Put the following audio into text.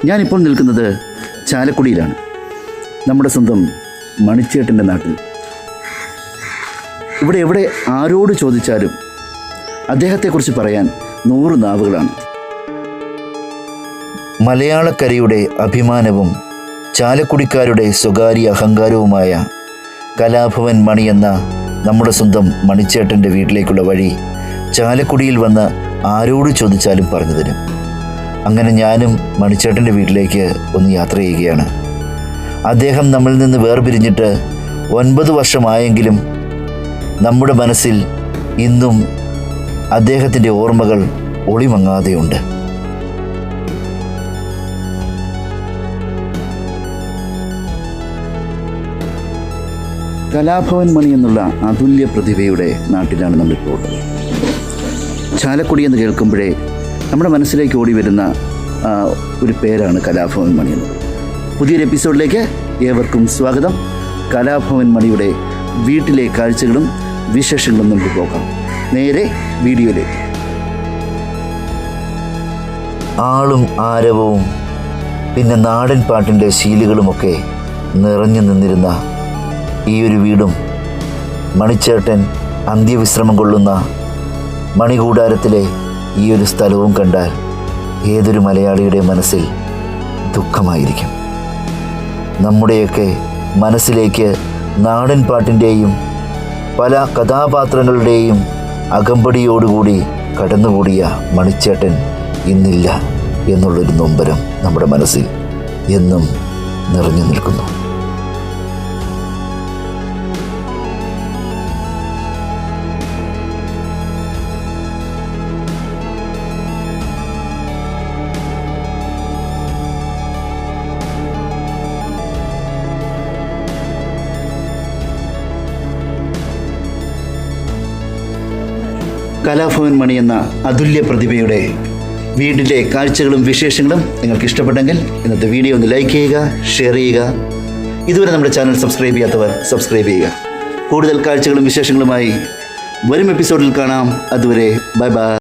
ഞാനിപ്പോൾ നിൽക്കുന്നത് ചാലക്കുടിയിലാണ്, നമ്മുടെ സ്വന്തം മണിച്ചേട്ടൻ്റെ നാട്ടിൽ. ഇവിടെ എവിടെ ആരോട് ചോദിച്ചാലും അദ്ദേഹത്തെക്കുറിച്ച് പറയാൻ 100 നാവുകളാണ്. മലയാളക്കരയുടെ അഭിമാനവും ചാലക്കുടിക്കാരുടെ സ്വകാര്യ അഹങ്കാരവുമായ കലാഭവൻ മണി എന്ന നമ്മുടെ സ്വന്തം മണിച്ചേട്ടൻ്റെ വീട്ടിലേക്കുള്ള വഴി ചാലക്കുടിയിൽ വന്ന് ആരോട് ചോദിച്ചാലും പറഞ്ഞു തരും. അങ്ങനെ ഞാനും മണിച്ചേട്ടൻ്റെ വീട്ടിലേക്ക് ഒന്ന് യാത്ര ചെയ്യുകയാണ്. അദ്ദേഹം നമ്മളിൽ നിന്ന് വേർപിരിഞ്ഞിട്ട് 9 വർഷമായെങ്കിലും നമ്മുടെ മനസ്സിൽ ഇന്നും അദ്ദേഹത്തിൻ്റെ ഓർമ്മകൾ ഒളിമങ്ങാതെയുണ്ട്. കലാഭവൻ മണി എന്നുള്ള അതുല്യ പ്രതിഭയുടെ നാട്ടിലാണ് നമ്മളിപ്പോൾ ഉള്ളത്. ചാലക്കുടി എന്ന് കേൾക്കുമ്പോഴേ നമ്മുടെ മനസ്സിലേക്ക് ഓടി വരുന്ന ഒരു പേരാണ് കലാഭവൻ മണി എന്നത്. പുതിയൊരു എപ്പിസോഡിലേക്ക് ഏവർക്കും സ്വാഗതം. കലാഭവൻ മണിയുടെ വീട്ടിലെ കാഴ്ചകളും വിശേഷങ്ങളും നമുക്ക് പോകാം. നേരെ വീഡിയോയിലേക്ക്. ആളും ആരവവും പിന്നെ നാടൻ പാട്ടിൻ്റെ ശീലുകളുമൊക്കെ നിറഞ്ഞു നിന്നിരുന്ന ഈ ഒരു വീടും മണിച്ചേട്ടൻ അന്ത്യവിശ്രമം കൊള്ളുന്ന മണികൂടാരത്തിലെ ഈ ഒരു സ്ഥലവും കണ്ടാൽ ഏതൊരു മലയാളിയുടെ മനസ്സിൽ ദുഃഖമായിരിക്കും. നമ്മുടെയൊക്കെ മനസ്സിലേക്ക് നാടൻ പാട്ടിൻ്റെയും പല കഥാപാത്രങ്ങളുടെയും അകമ്പടിയോടുകൂടി കടന്നുകൂടിയ മണിച്ചേട്ടൻ ഇന്നില്ല എന്നുള്ളൊരു നൊമ്പരം നമ്മുടെ മനസ്സിൽ എന്നും നിറഞ്ഞു നിൽക്കുന്നു. കലാഭവൻ മണി എന്ന അതുല്യ പ്രതിഭയുടെ വീടിൻ്റെ കാഴ്ചകളും വിശേഷങ്ങളും നിങ്ങൾക്ക് ഇഷ്ടപ്പെട്ടെങ്കിൽ ഇന്നത്തെ വീഡിയോ ഒന്ന് ലൈക്ക് ചെയ്യുക, ഷെയർ ചെയ്യുക. ഇതുവരെ നമ്മുടെ ചാനൽ സബ്സ്ക്രൈബ് ചെയ്യാത്തവർ സബ്സ്ക്രൈബ് ചെയ്യുക. കൂടുതൽ കാഴ്ചകളും വിശേഷങ്ങളുമായി വരും എപ്പിസോഡിൽ കാണാം. അതുവരെ ബൈ ബൈ.